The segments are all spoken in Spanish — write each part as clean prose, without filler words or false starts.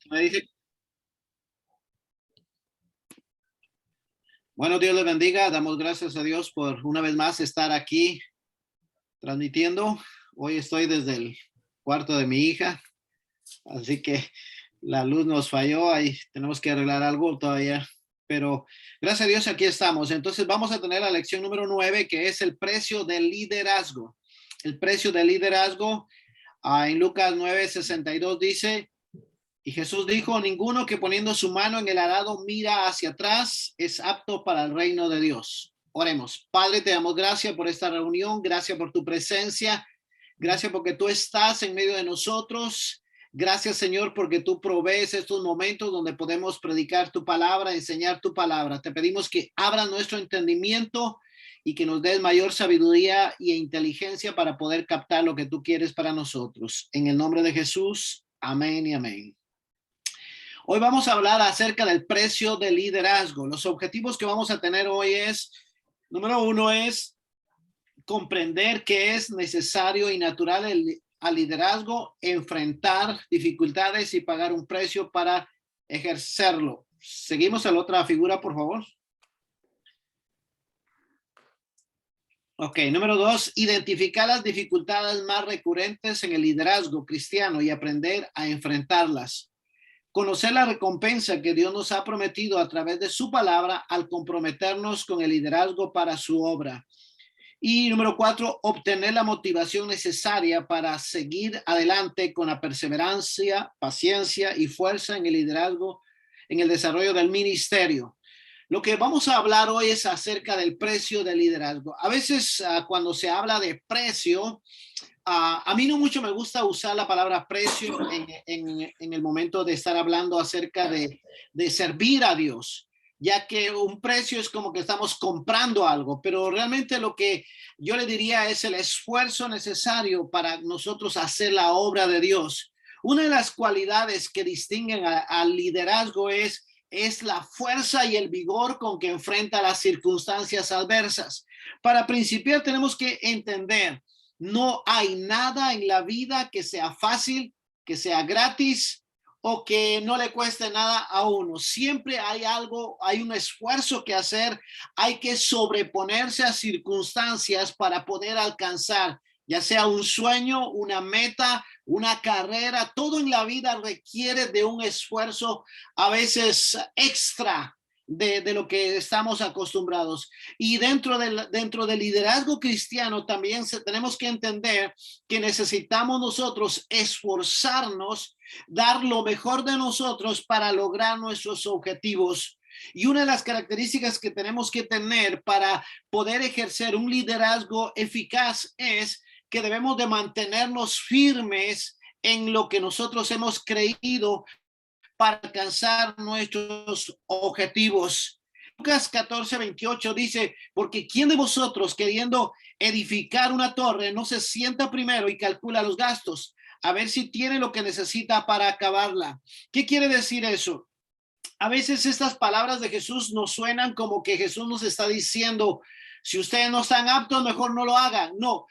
Me dice, bueno, Dios les bendiga. Damos gracias a Dios por una vez más estar aquí transmitiendo. Hoy estoy desde el cuarto de mi hija, así que la luz nos falló. Ahí tenemos que arreglar algo todavía. Pero gracias a Dios aquí estamos. Entonces vamos a tener la lección número 9, que es el precio del liderazgo. El precio del liderazgo. En Lucas 9:62 dice: y Jesús dijo: ninguno que poniendo su mano en el arado mira hacia atrás es apto para el reino de Dios. Oremos. Padre, te damos gracias por esta reunión, gracias por tu presencia, gracias porque tú estás en medio de nosotros. Gracias, Señor, porque tú provees estos momentos donde podemos predicar tu palabra, enseñar tu palabra. Te pedimos que abra nuestro entendimiento y que nos des mayor sabiduría e inteligencia para poder captar lo que tú quieres para nosotros. En el nombre de Jesús, amén y amén. Hoy vamos a hablar acerca del precio del liderazgo. Los objetivos que vamos a tener hoy es, número uno, es comprender que es necesario y natural al liderazgo, enfrentar dificultades y pagar un precio para ejercerlo. Seguimos a la otra figura, por favor. Ok, número 2, identificar las dificultades más recurrentes en el liderazgo cristiano y aprender a enfrentarlas. Conocer la recompensa que Dios nos ha prometido a través de su palabra al comprometernos con el liderazgo para su obra. Y número 4, obtener la motivación necesaria para seguir adelante con la perseverancia, paciencia y fuerza en el liderazgo, en el desarrollo del ministerio. Lo que vamos a hablar hoy es acerca del precio del liderazgo. A veces cuando se habla de precio, a mí no mucho me gusta usar la palabra precio en el momento de estar hablando acerca de servir a Dios, ya que un precio es como que estamos comprando algo, pero realmente lo que yo le diría es el esfuerzo necesario para nosotros hacer la obra de Dios. Una de las cualidades que distinguen al liderazgo es la fuerza y el vigor con que enfrenta las circunstancias adversas. Para principiar tenemos que entender: no hay nada en la vida que sea fácil, que sea gratis o que no le cueste nada a uno. Siempre hay algo, hay un esfuerzo que hacer, hay que sobreponerse a circunstancias para poder alcanzar, ya sea un sueño, una meta, una carrera. Todo en la vida requiere de un esfuerzo a veces extra de lo que estamos acostumbrados. Y dentro del liderazgo cristiano también tenemos que entender que necesitamos nosotros esforzarnos, dar lo mejor de nosotros para lograr nuestros objetivos. Y una de las características que tenemos que tener para poder ejercer un liderazgo eficaz es que debemos de mantenernos firmes en lo que nosotros hemos creído para alcanzar nuestros objetivos. Lucas 14:28 dice: porque ¿quién de vosotros, queriendo edificar una torre, no se sienta primero y calcula los gastos, a ver si tiene lo que necesita para acabarla? ¿Qué quiere decir eso? A veces estas palabras de Jesús nos suenan como que Jesús nos está diciendo: si ustedes no están aptos, mejor no lo hagan. No,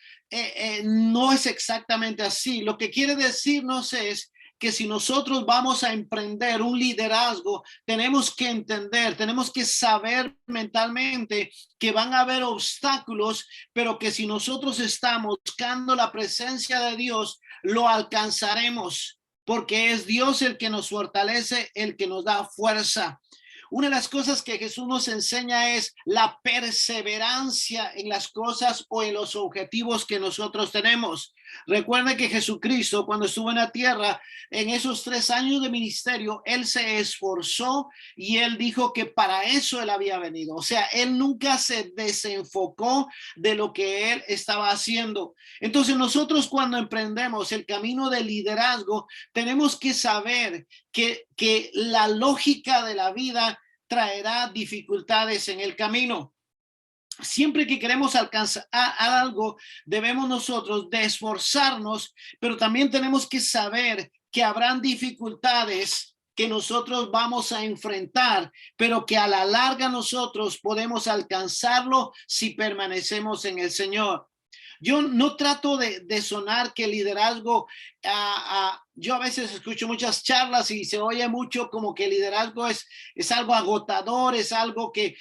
no es exactamente así. Lo que quiere decirnos es que si nosotros vamos a emprender un liderazgo, tenemos que entender, tenemos que saber mentalmente que van a haber obstáculos, pero que si nosotros estamos buscando la presencia de Dios, lo alcanzaremos, porque es Dios el que nos fortalece, el que nos da fuerza. Una de las cosas que Jesús nos enseña es la perseverancia en las cosas o en los objetivos que nosotros tenemos. Recuerde que Jesucristo, cuando estuvo en la tierra, en esos 3 años de ministerio, él se esforzó y él dijo que para eso él había venido. O sea, él nunca se desenfocó de lo que él estaba haciendo. Entonces nosotros, cuando emprendemos el camino del liderazgo, tenemos que saber que la lógica de la vida traerá dificultades en el camino. Siempre que queremos alcanzar algo, debemos nosotros de esforzarnos, pero también tenemos que saber que habrán dificultades que nosotros vamos a enfrentar, pero que a la larga nosotros podemos alcanzarlo si permanecemos en el Señor. Yo no trato de sonar que el liderazgo yo a veces escucho muchas charlas y se oye mucho como que el liderazgo es algo agotador, es algo que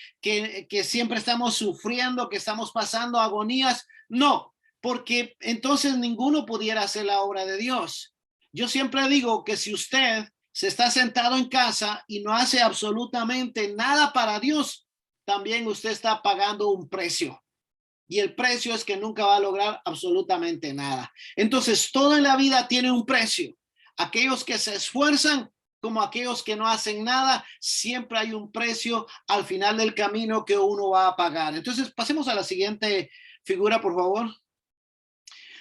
siempre estamos sufriendo, que estamos pasando agonías. No, porque entonces ninguno pudiera hacer la obra de Dios. Yo siempre digo que si usted se está sentado en casa y no hace absolutamente nada para Dios, también usted está pagando un precio. Y el precio es que nunca va a lograr absolutamente nada. Entonces, todo en la vida tiene un precio. Aquellos que se esfuerzan como aquellos que no hacen nada, siempre hay un precio al final del camino que uno va a pagar. Entonces, pasemos a la siguiente figura, por favor.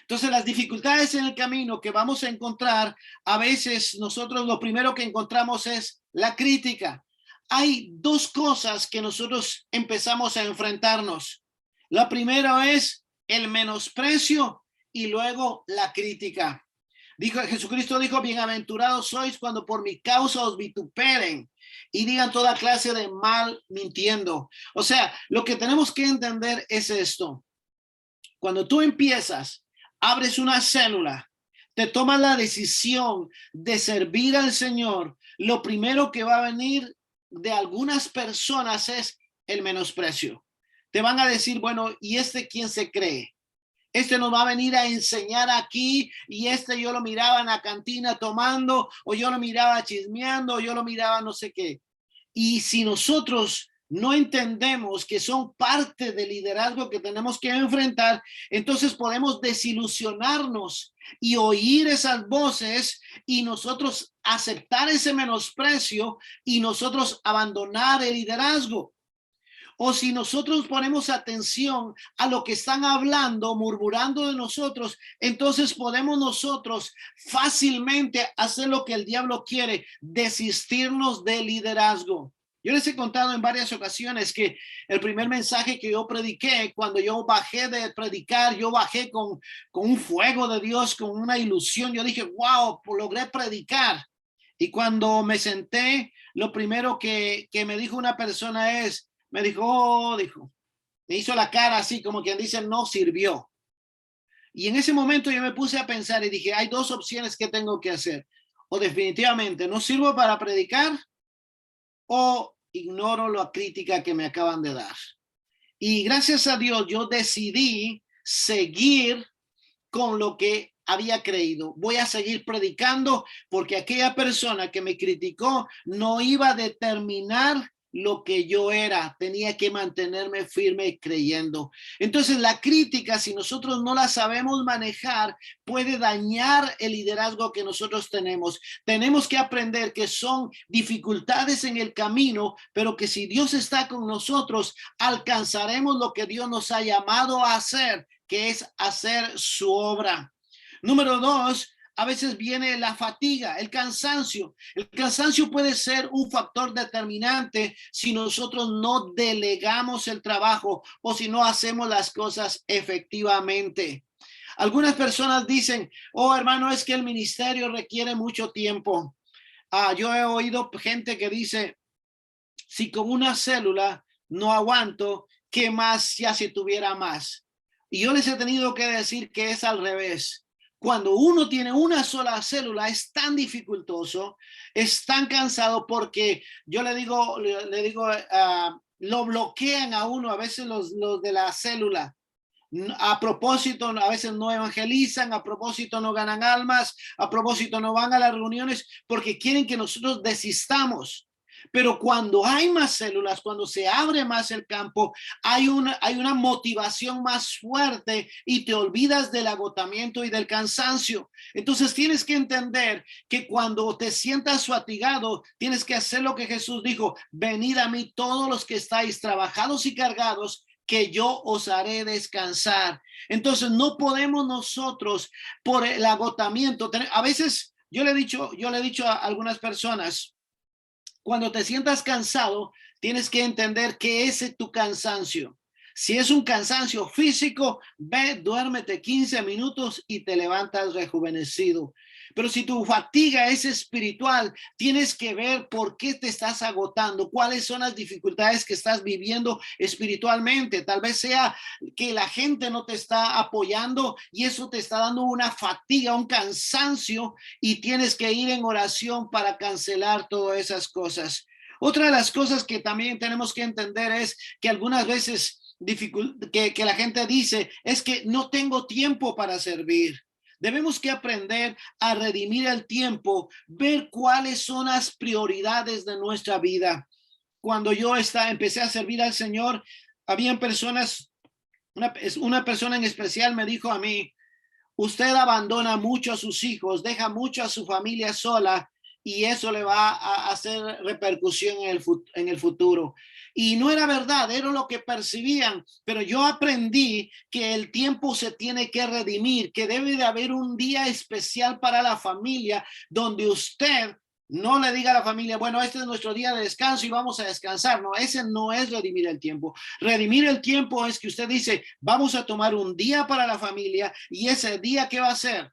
Entonces, las dificultades en el camino que vamos a encontrar, a veces nosotros lo primero que encontramos es la crítica. Hay dos cosas que nosotros empezamos a enfrentarnos. La primera es el menosprecio y luego la crítica. Jesucristo dijo, bienaventurados sois cuando por mi causa os vituperen y digan toda clase de mal mintiendo. O sea, lo que tenemos que entender es esto. Cuando tú empiezas, abres una célula, te tomas la decisión de servir al Señor, lo primero que va a venir de algunas personas es el menosprecio. Te van a decir, bueno, ¿y este quién se cree? Este nos va a venir a enseñar aquí y este yo lo miraba en la cantina tomando o yo lo miraba chismeando o yo lo miraba no sé qué. Y si nosotros no entendemos que son parte del liderazgo que tenemos que enfrentar, entonces podemos desilusionarnos y oír esas voces y nosotros aceptar ese menosprecio y nosotros abandonar el liderazgo. O si nosotros ponemos atención a lo que están hablando, murmurando de nosotros, entonces podemos nosotros fácilmente hacer lo que el diablo quiere, desistirnos del liderazgo. Yo les he contado en varias ocasiones que el primer mensaje que yo prediqué, cuando yo bajé de predicar, yo bajé con un fuego de Dios, con una ilusión. Yo dije, wow, logré predicar. Y cuando me senté, lo primero que me dijo una persona es, me dijo, oh, dijo, me hizo la cara así como quien dice, no sirvió. Y en ese momento yo me puse a pensar y dije, hay dos opciones que tengo que hacer. O definitivamente no sirvo para predicar o ignoro la crítica que me acaban de dar. Y gracias a Dios yo decidí seguir con lo que había creído. Voy a seguir predicando porque aquella persona que me criticó no iba a determinar lo que yo era, tenía que mantenerme firme creyendo. Entonces la crítica, si nosotros no la sabemos manejar, puede dañar el liderazgo que nosotros tenemos. Tenemos que aprender que son dificultades en el camino, pero que si Dios está con nosotros, alcanzaremos lo que Dios nos ha llamado a hacer, que es hacer su obra. Número dos, a veces viene la fatiga, el cansancio. El cansancio puede ser un factor determinante si nosotros no delegamos el trabajo o si no hacemos las cosas efectivamente. Algunas personas dicen, oh hermano, es que el ministerio requiere mucho tiempo. Yo he oído gente que dice, si con una célula no aguanto, ¿qué más ya si tuviera más? Y yo les he tenido que decir que es al revés. Cuando uno tiene una sola célula es tan dificultoso, es tan cansado porque yo le digo, lo bloquean a uno a veces los de la célula. A propósito, a veces no evangelizan, a propósito no ganan almas, a propósito no van a las reuniones porque quieren que nosotros desistamos. Pero cuando hay más células, cuando se abre más el campo, hay una motivación más fuerte y te olvidas del agotamiento y del cansancio. Entonces tienes que entender que cuando te sientas fatigado, tienes que hacer lo que Jesús dijo, venid a mí todos los que estáis trabajados y cargados, que yo os haré descansar. Entonces no podemos nosotros por el agotamiento. A veces yo le he dicho a algunas personas, cuando te sientas cansado, tienes que entender que ese es tu cansancio. Si es un cansancio físico, ve, duérmete 15 minutos y te levantas rejuvenecido. Pero si tu fatiga es espiritual, tienes que ver por qué te estás agotando, cuáles son las dificultades que estás viviendo espiritualmente. Tal vez sea que la gente no te está apoyando y eso te está dando una fatiga, un cansancio, y tienes que ir en oración para cancelar todas esas cosas. Otra de las cosas que también tenemos que entender es que algunas veces que la gente dice es que no tengo tiempo para servir. Debemos que aprender a redimir el tiempo, ver cuáles son las prioridades de nuestra vida. Cuando yo empecé a servir al Señor, habían personas, una persona en especial me dijo a mí: usted abandona mucho a sus hijos, deja mucho a su familia sola y eso le va a hacer repercusión en el futuro. Y no era verdad, era lo que percibían, pero yo aprendí que el tiempo se tiene que redimir, que debe de haber un día especial para la familia donde usted no le diga a la familia, bueno, este es nuestro día de descanso y vamos a descansar. No, ese no es redimir el tiempo. Redimir el tiempo es que usted dice, vamos a tomar un día para la familia y ese día, ¿qué va a hacer?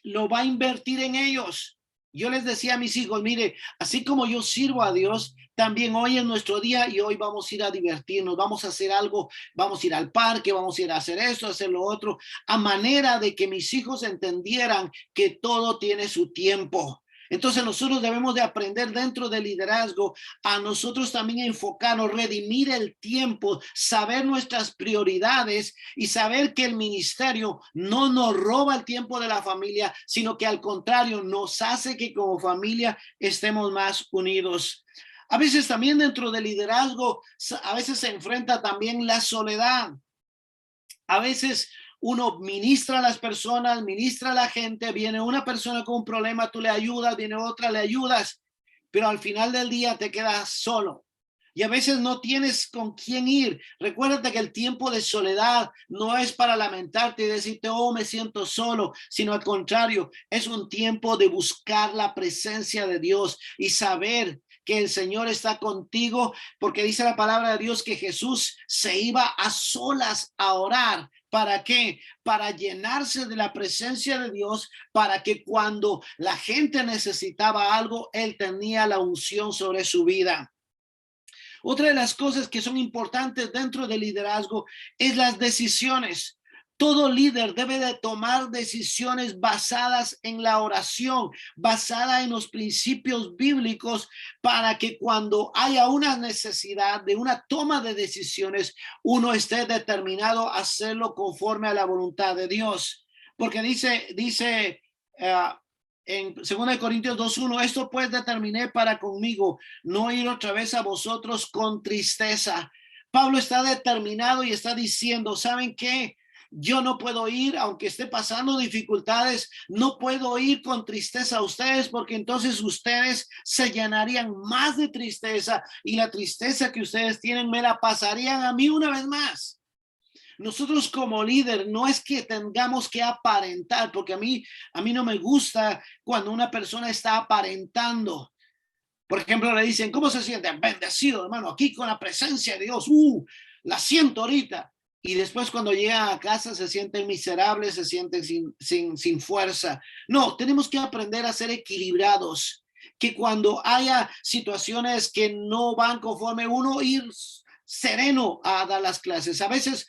Lo va a invertir en ellos. Yo les decía a mis hijos, mire, así como yo sirvo a Dios, también hoy es nuestro día y hoy vamos a ir a divertirnos, vamos a hacer algo, vamos a ir al parque, vamos a ir a hacer esto, a hacer lo otro, a manera de que mis hijos entendieran que todo tiene su tiempo. Entonces nosotros debemos de aprender dentro del liderazgo a nosotros también enfocarnos, redimir el tiempo, saber nuestras prioridades y saber que el ministerio no nos roba el tiempo de la familia, sino que al contrario nos hace que como familia estemos más unidos. A veces también dentro del liderazgo, a veces se enfrenta también la soledad. A veces uno ministra a las personas, ministra a la gente, viene una persona con un problema, tú le ayudas, viene otra, le ayudas, pero al final del día te quedas solo. Y a veces no tienes con quién ir. Recuérdate que el tiempo de soledad no es para lamentarte y decirte, oh, me siento solo, sino al contrario, es un tiempo de buscar la presencia de Dios y saber que el Señor está contigo, porque dice la palabra de Dios que Jesús se iba a solas a orar. ¿Para qué? Para llenarse de la presencia de Dios, para que cuando la gente necesitaba algo, Él tenía la unción sobre su vida. Otra de las cosas que son importantes dentro del liderazgo es las decisiones. Todo líder debe de tomar decisiones basadas en la oración, basada en los principios bíblicos, para que cuando haya una necesidad de una toma de decisiones, uno esté determinado a hacerlo conforme a la voluntad de Dios. Porque dice en 2 Corintios 2:1, esto pues determiné para conmigo, no ir otra vez a vosotros con tristeza. Pablo está determinado y está diciendo, ¿saben qué? Yo no puedo ir, aunque esté pasando dificultades, no puedo ir con tristeza a ustedes, porque entonces ustedes se llenarían más de tristeza y la tristeza que ustedes tienen me la pasarían a mí una vez más. Nosotros como líder no es que tengamos que aparentar, porque a mí no me gusta cuando una persona está aparentando. Por ejemplo, le dicen, ¿cómo se siente? Bendecido, hermano, aquí con la presencia de Dios. La siento ahorita. Y después cuando llegan a casa se sienten miserables, se sienten sin fuerza. No, tenemos que aprender a ser equilibrados. Que cuando haya situaciones que no van conforme, uno ir sereno a dar las clases. A veces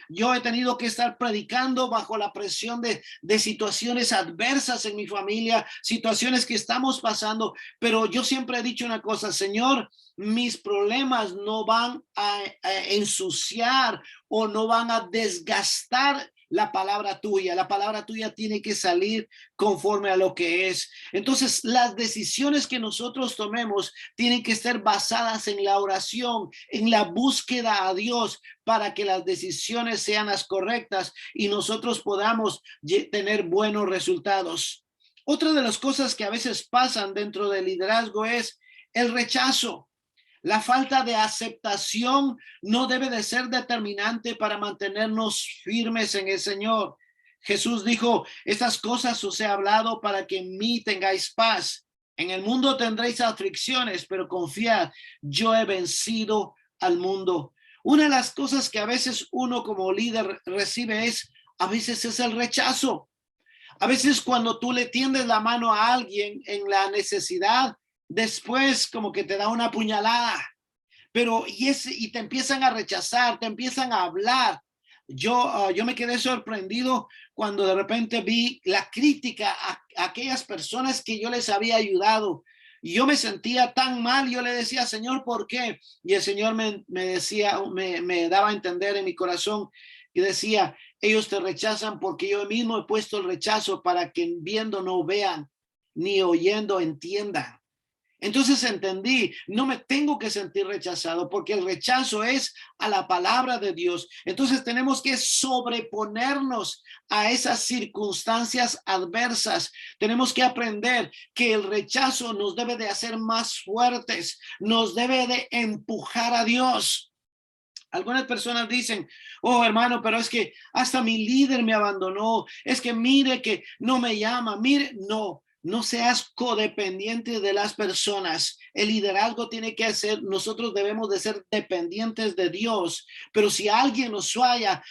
yo he tenido que estar predicando bajo la presión de situaciones adversas en mi familia, situaciones que estamos pasando, pero yo siempre he dicho una cosa, Señor, mis problemas no van a ensuciar o no van a desgastar la palabra tuya tiene que salir conforme a lo que es. Entonces, las decisiones que nosotros tomemos tienen que estar basadas en la oración, en la búsqueda a Dios, para que las decisiones sean las correctas y nosotros podamos tener buenos resultados. Otra de las cosas que a veces pasan dentro del liderazgo es el rechazo. La falta de aceptación no debe de ser determinante para mantenernos firmes en el Señor. Jesús dijo, estas cosas os he hablado para que en mí tengáis paz. En el mundo tendréis aflicciones, pero confiad, yo he vencido al mundo. Una de las cosas que a veces uno como líder recibe a veces es el rechazo. A veces cuando tú le tiendes la mano a alguien en la necesidad, después como que te da una puñalada, pero y te empiezan a rechazar, te empiezan a hablar. Yo me quedé sorprendido cuando de repente vi la crítica a aquellas personas que yo les había ayudado. Y yo me sentía tan mal, yo le decía, Señor, ¿por qué? Y el Señor me decía, me daba a entender en mi corazón y decía, ellos te rechazan porque yo mismo he puesto el rechazo para que viendo no vean, ni oyendo entiendan. Entonces entendí, no me tengo que sentir rechazado porque el rechazo es a la palabra de Dios. Entonces tenemos que sobreponernos a esas circunstancias adversas. Tenemos que aprender que el rechazo nos debe de hacer más fuertes, nos debe de empujar a Dios. Algunas personas dicen, oh hermano, pero es que hasta mi líder me abandonó, es que mire que no me llama, mire, no seas codependiente de las personas. El liderazgo tiene que ser, nosotros debemos de ser dependientes de Dios, pero si alguien nos falla,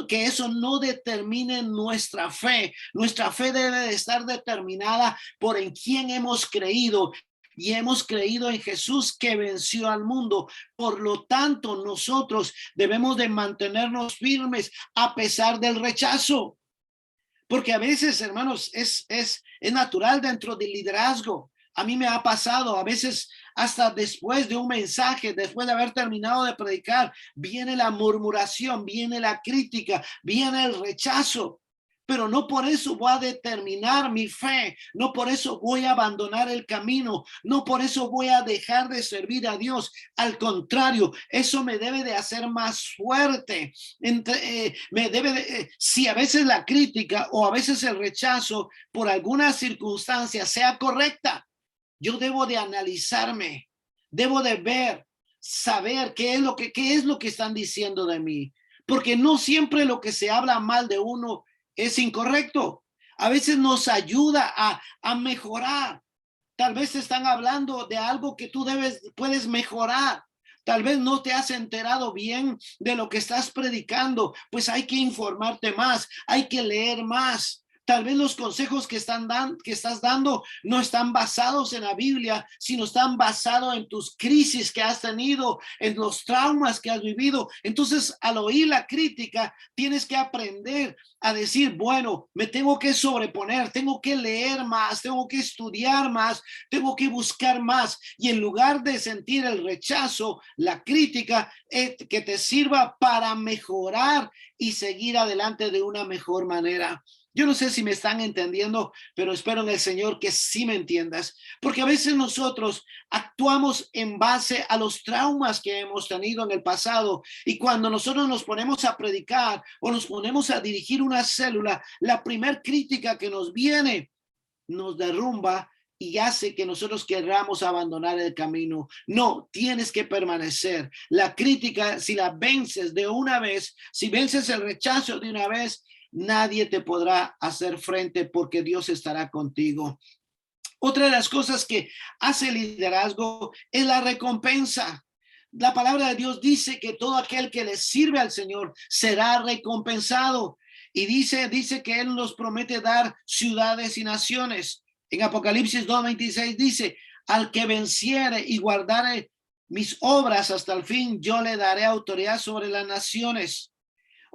que eso no determine nuestra fe. Nuestra fe debe de estar determinada por en quién hemos creído. Y hemos creído en Jesús que venció al mundo. Por lo tanto, nosotros debemos de mantenernos firmes a pesar del rechazo. Porque a veces, hermanos, es natural dentro del liderazgo. A mí me ha pasado, a veces hasta después de un mensaje, después de haber terminado de predicar, viene la murmuración, viene la crítica, viene el rechazo. Pero no por eso voy a determinar mi fe, no por eso voy a abandonar el camino, no por eso voy a dejar de servir a Dios. Al contrario, eso me debe de hacer más fuerte. Me debe de, si a veces la crítica o a veces el rechazo por alguna circunstancia sea correcta, yo debo de analizarme, debo de ver, saber qué es lo que están diciendo de mí, porque no siempre lo que se habla mal de uno es incorrecto. A veces nos ayuda a mejorar. Tal vez te están hablando de algo que tú puedes mejorar. Tal vez no te has enterado bien de lo que estás predicando, pues hay que informarte más, hay que leer más. Tal vez los consejos que estás dando no están basados en la Biblia, sino están basados en tus crisis que has tenido, en los traumas que has vivido. Entonces, al oír la crítica, tienes que aprender a decir, bueno, me tengo que sobreponer, tengo que leer más, tengo que estudiar más, tengo que buscar más. Y en lugar de sentir el rechazo, la crítica, que te sirva para mejorar y seguir adelante de una mejor manera. Yo no sé si me están entendiendo, pero espero en el Señor que sí me entiendas, porque a veces nosotros actuamos en base a los traumas que hemos tenido en el pasado, y cuando nosotros nos ponemos a predicar o nos ponemos a dirigir una célula, la primer crítica que nos viene nos derrumba y hace que nosotros queramos abandonar el camino. No, tienes que permanecer. La crítica, si la vences de una vez, si vences el rechazo de una vez, nadie te podrá hacer frente porque Dios estará contigo. Otra de las cosas que hace el liderazgo es la recompensa. La palabra de Dios dice que todo aquel que le sirve al Señor será recompensado. Y dice que Él nos promete dar ciudades y naciones. En Apocalipsis 2:26 dice, al que venciere y guardare mis obras hasta el fin, yo le daré autoridad sobre las naciones.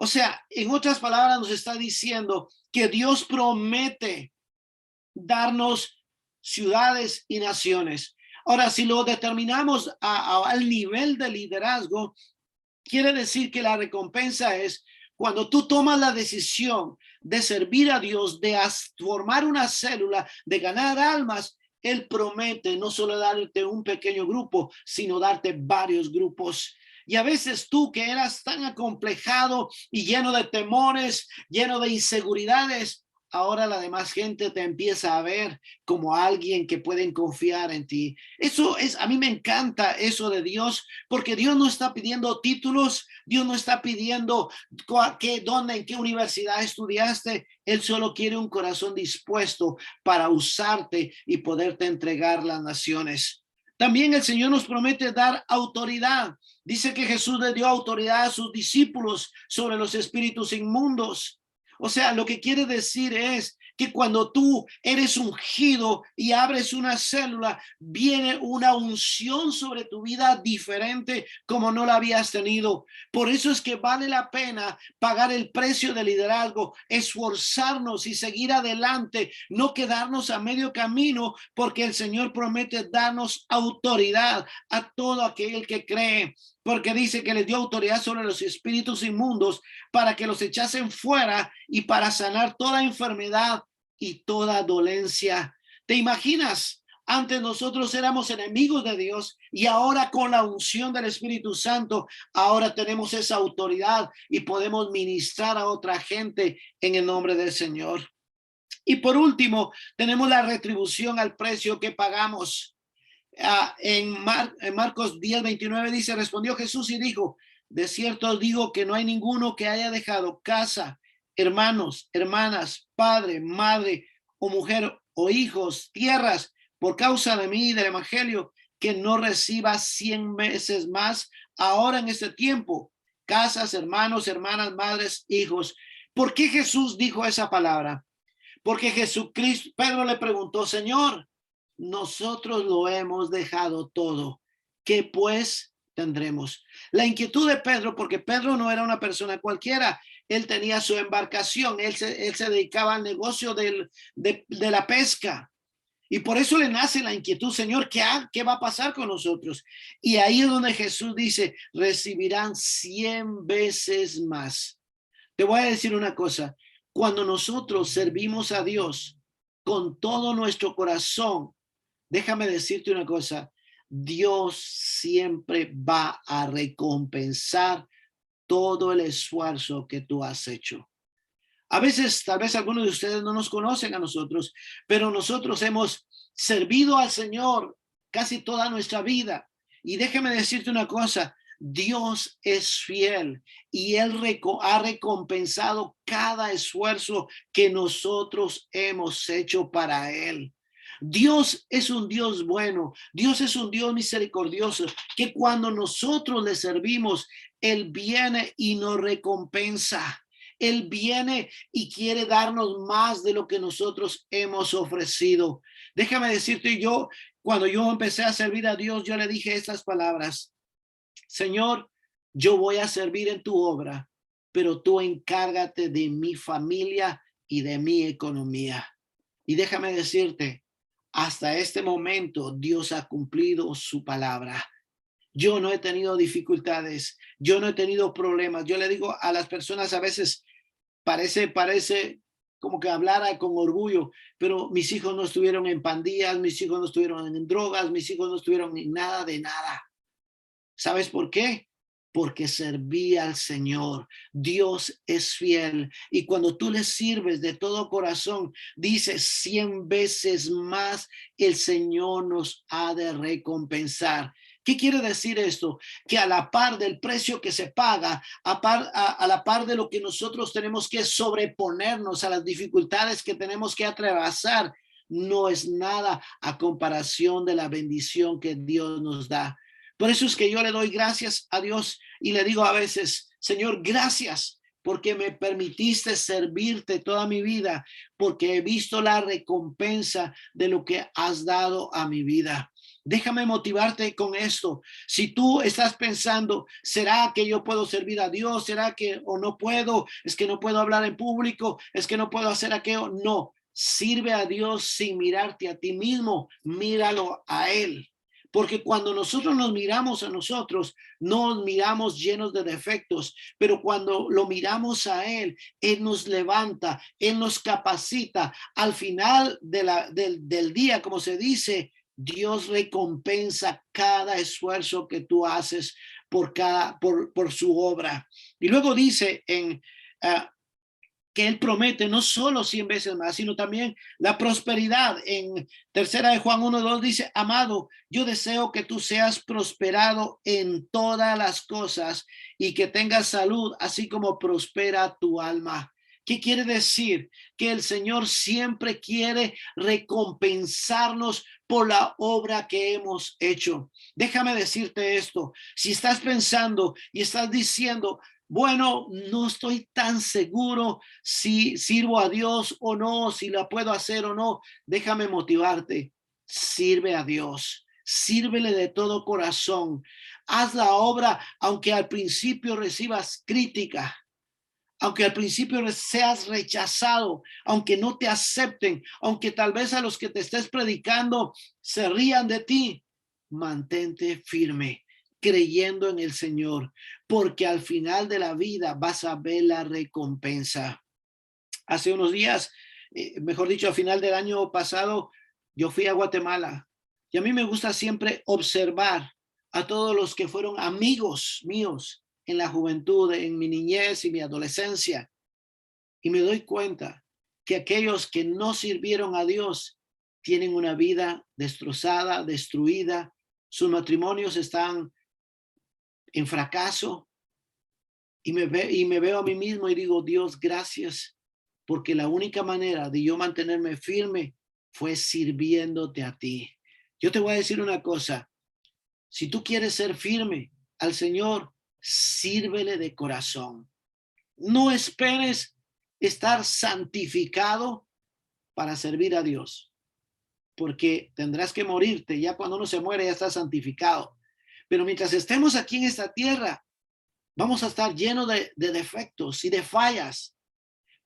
O sea, en otras palabras nos está diciendo que Dios promete darnos ciudades y naciones. Ahora, si lo determinamos al nivel de liderazgo, quiere decir que la recompensa es cuando tú tomas la decisión de servir a Dios, de formar una célula, de ganar almas. Él promete no solo darte un pequeño grupo, sino darte varios grupos. Y a veces tú que eras tan acomplejado y lleno de temores, lleno de inseguridades, ahora la demás gente te empieza a ver como alguien que pueden confiar en ti. Eso es, a mí me encanta eso de Dios, porque Dios no está pidiendo títulos, Dios no está pidiendo dónde, en qué universidad estudiaste. Él solo quiere un corazón dispuesto para usarte y poderte entregar las naciones. También el Señor nos promete dar autoridad. Dice que Jesús le dio autoridad a sus discípulos sobre los espíritus inmundos. O sea, lo que quiere decir es que cuando tú eres ungido y abres una célula, viene una unción sobre tu vida diferente como no la habías tenido. Por eso es que vale la pena pagar el precio del liderazgo, esforzarnos y seguir adelante, no quedarnos a medio camino, porque el Señor promete darnos autoridad a todo aquel que cree, porque dice que les dio autoridad sobre los espíritus inmundos para que los echasen fuera y para sanar toda enfermedad y toda dolencia. ¿Te imaginas? Antes nosotros éramos enemigos de Dios y ahora con la unción del Espíritu Santo, ahora tenemos esa autoridad y podemos ministrar a otra gente en el nombre del Señor. Y por último, tenemos la retribución al precio que pagamos. En Marcos 10:29 dice, respondió Jesús y dijo, de cierto os digo que no hay ninguno que haya dejado casa, hermanos, hermanas, padre, madre o mujer o hijos, tierras, por causa de mí y del evangelio, que no reciba 100 veces más ahora en este tiempo, casas, hermanos, hermanas, madres, hijos. ¿Por qué Jesús dijo esa palabra? Porque Jesucristo, Pedro le preguntó, Señor, nosotros lo hemos dejado todo, ¿qué pues tendremos? La inquietud de Pedro, porque Pedro no era una persona cualquiera, él tenía su embarcación, él se dedicaba al negocio de la pesca. Y por eso le nace la inquietud, Señor, ¿qué va a pasar con nosotros? Y ahí es donde Jesús dice, recibirán 100 veces más. Te voy a decir una cosa, cuando nosotros servimos a Dios con todo nuestro corazón, déjame decirte una cosa, Dios siempre va a recompensar todo el esfuerzo que tú has hecho. A veces, tal vez algunos de ustedes no nos conocen a nosotros, pero nosotros hemos servido al Señor casi toda nuestra vida. Y déjame decirte una cosa, Dios es fiel y Él ha recompensado cada esfuerzo que nosotros hemos hecho para Él. Dios es un Dios bueno, Dios es un Dios misericordioso, que cuando nosotros le servimos, Él viene y nos recompensa. Él viene y quiere darnos más de lo que nosotros hemos ofrecido. Déjame decirte, cuando yo empecé a servir a Dios, yo le dije estas palabras. Señor, yo voy a servir en tu obra, pero tú encárgate de mi familia y de mi economía. Y déjame decirte, hasta este momento Dios ha cumplido su palabra. Yo no he tenido dificultades, yo no he tenido problemas. Yo le digo a las personas a veces, parece como que hablara con orgullo, pero mis hijos no estuvieron en pandillas, mis hijos no estuvieron en drogas, mis hijos no estuvieron en nada de nada. ¿Sabes por qué? Porque serví al Señor. Dios es fiel. Y cuando tú le sirves de todo corazón, dice 100 veces más, el Señor nos ha de recompensar. ¿Qué quiere decir esto? Que a la par del precio que se paga, a la par de lo que nosotros tenemos que sobreponernos a las dificultades que tenemos que atravesar, no es nada a comparación de la bendición que Dios nos da. Por eso es que yo le doy gracias a Dios y le digo a veces, Señor, gracias porque me permitiste servirte toda mi vida, porque he visto la recompensa de lo que has dado a mi vida. Déjame motivarte con esto. Si tú estás pensando, ¿será que yo puedo servir a Dios? ¿Será que o no puedo? ¿Es que no puedo hablar en público? ¿Es que no puedo hacer aquello? No, sirve a Dios sin mirarte a ti mismo, míralo a Él. Porque cuando nosotros nos miramos a nosotros, nos miramos llenos de defectos, pero cuando lo miramos a Él, Él nos levanta, Él nos capacita. Al final del día, como se dice, Dios recompensa cada esfuerzo que tú haces por su obra. Y luego dice que Él promete no solo 100 veces más, sino también la prosperidad. En tercera de Juan 1:2 dice, amado, yo deseo que tú seas prosperado en todas las cosas y que tengas salud, así como prospera tu alma. ¿Qué quiere decir? Que el Señor siempre quiere recompensarnos por la obra que hemos hecho. Déjame decirte esto. Si estás pensando y estás diciendo, bueno, no estoy tan seguro si sirvo a Dios o no, si la puedo hacer o no. Déjame motivarte. Sirve a Dios. Sírvele de todo corazón. Haz la obra, aunque al principio recibas crítica, aunque al principio seas rechazado, aunque no te acepten, aunque tal vez a los que te estés predicando se rían de ti. Mantente firme, creyendo en el Señor, porque al final de la vida vas a ver la recompensa. Hace unos días, mejor dicho, al final del año pasado, yo fui a Guatemala y a mí me gusta siempre observar a todos los que fueron amigos míos en la juventud, en mi niñez y mi adolescencia. Y me doy cuenta que aquellos que no sirvieron a Dios tienen una vida destrozada, destruida. Sus matrimonios están en fracaso. Y me veo a mí mismo y digo, Dios, gracias, porque la única manera de yo mantenerme firme fue sirviéndote a ti. Yo te voy a decir una cosa, si tú quieres ser firme al Señor, sírvele de corazón. No esperes estar santificado para servir a Dios, porque tendrás que morirte. Ya cuando uno se muere ya está santificado. Pero mientras estemos aquí en esta tierra, vamos a estar llenos de defectos y de fallas.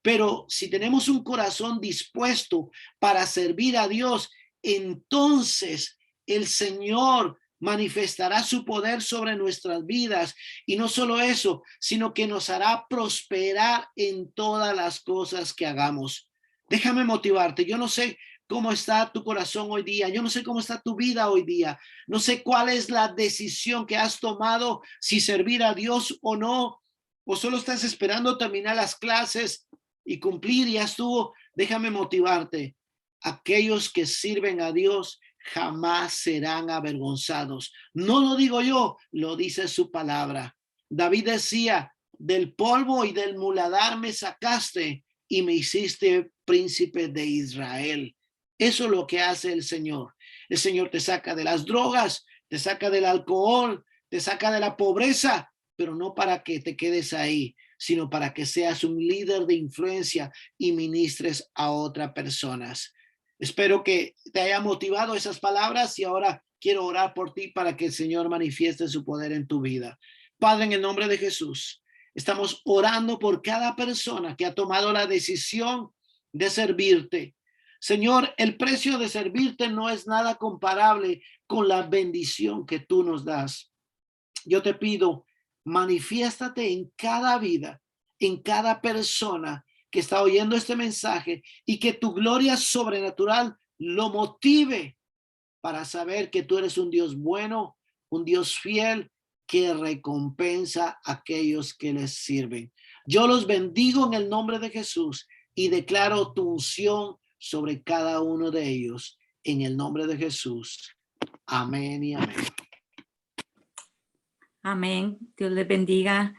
Pero si tenemos un corazón dispuesto para servir a Dios, entonces el Señor manifestará su poder sobre nuestras vidas. Y no solo eso, sino que nos hará prosperar en todas las cosas que hagamos. Déjame motivarte. Yo no sé cómo está tu corazón hoy día. Yo no sé cómo está tu vida hoy día. No sé cuál es la decisión que has tomado, si servir a Dios o no, o solo estás esperando terminar las clases y cumplir y ya estuvo. Déjame motivarte. Aquellos que sirven a Dios jamás serán avergonzados. No lo digo yo, lo dice su palabra. David decía, del polvo y del muladar me sacaste y me hiciste príncipe de Israel. Eso es lo que hace el Señor. El Señor te saca de las drogas, te saca del alcohol, te saca de la pobreza, pero no para que te quedes ahí, sino para que seas un líder de influencia y ministres a otras personas. Espero que te haya motivado esas palabras y ahora quiero orar por ti para que el Señor manifieste su poder en tu vida. Padre, en el nombre de Jesús, estamos orando por cada persona que ha tomado la decisión de servirte. Señor, el precio de servirte no es nada comparable con la bendición que tú nos das. Yo te pido, manifiéstate en cada vida, en cada persona que está oyendo este mensaje y que tu gloria sobrenatural lo motive para saber que tú eres un Dios bueno, un Dios fiel que recompensa a aquellos que les sirven. Yo los bendigo en el nombre de Jesús y declaro tu unción sobre cada uno de ellos en el nombre de Jesús. Amén y amén. Amén. Dios les bendiga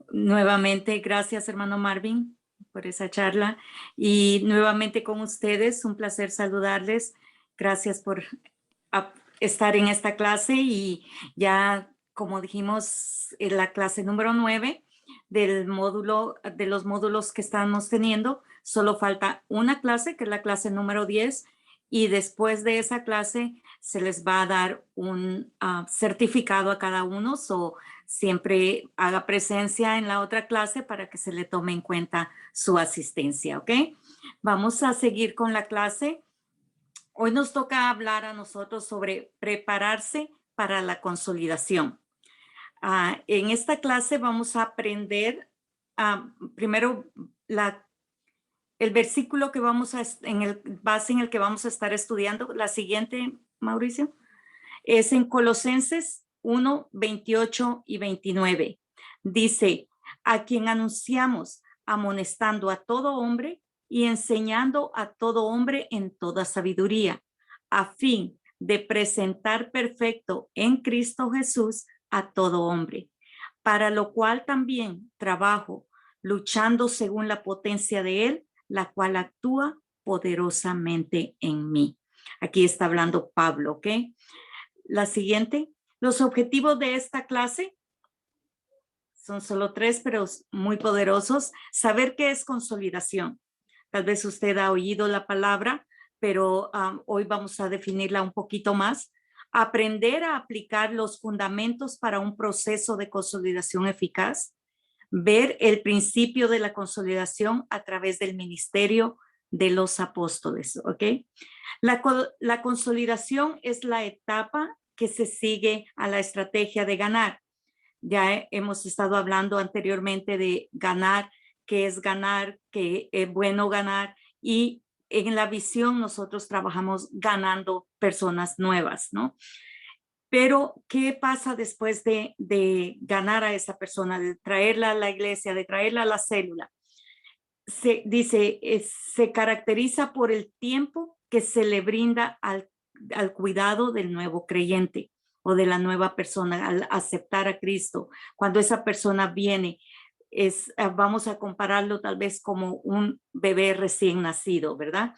nuevamente. Gracias, hermano Marvin, por esa charla. Y nuevamente con ustedes, un placer saludarles. Gracias por estar en esta clase y ya, como dijimos, en la clase número 9 del módulo, de los módulos que estamos teniendo, solo falta una clase, que es la clase número 10, y después de esa clase se les va a dar un certificado a cada uno, o siempre haga presencia en la otra clase para que se le tome en cuenta su asistencia, ¿ok? Vamos a seguir con la clase. Hoy nos toca hablar a nosotros sobre prepararse para la consolidación. En esta clase vamos a aprender primero el versículo que vamos a, en el base en el que vamos a estar estudiando. La siguiente, Mauricio, es en Colosenses 1, 28 y 29. Dice, a quien anunciamos amonestando a todo hombre y enseñando a todo hombre en toda sabiduría, a fin de presentar perfecto en Cristo Jesús a todo hombre, para lo cual también trabajo, luchando según la potencia de Él, la cual actúa poderosamente en mí. Aquí está hablando Pablo, ¿ok? La siguiente, los objetivos de esta clase Son solo 3, pero muy poderosos. Saber qué es consolidación. Tal vez usted ha oído la palabra, pero hoy vamos a definirla un poquito más. Aprender a aplicar los fundamentos para un proceso de consolidación eficaz. Ver el principio de la consolidación a través del ministerio de los apóstoles, ¿ok? La consolidación es la etapa que se sigue a la estrategia de ganar. Ya hemos estado hablando anteriormente de ganar, qué es ganar, qué es bueno ganar, y en la visión nosotros trabajamos ganando personas nuevas, ¿no? Pero, ¿qué pasa después de ganar a esa persona, de traerla a la iglesia, de traerla a la célula? Se caracteriza por el tiempo que se le brinda al cuidado del nuevo creyente o de la nueva persona al aceptar a Cristo. Cuando esa persona viene, vamos a compararlo tal vez como un bebé recién nacido, ¿verdad?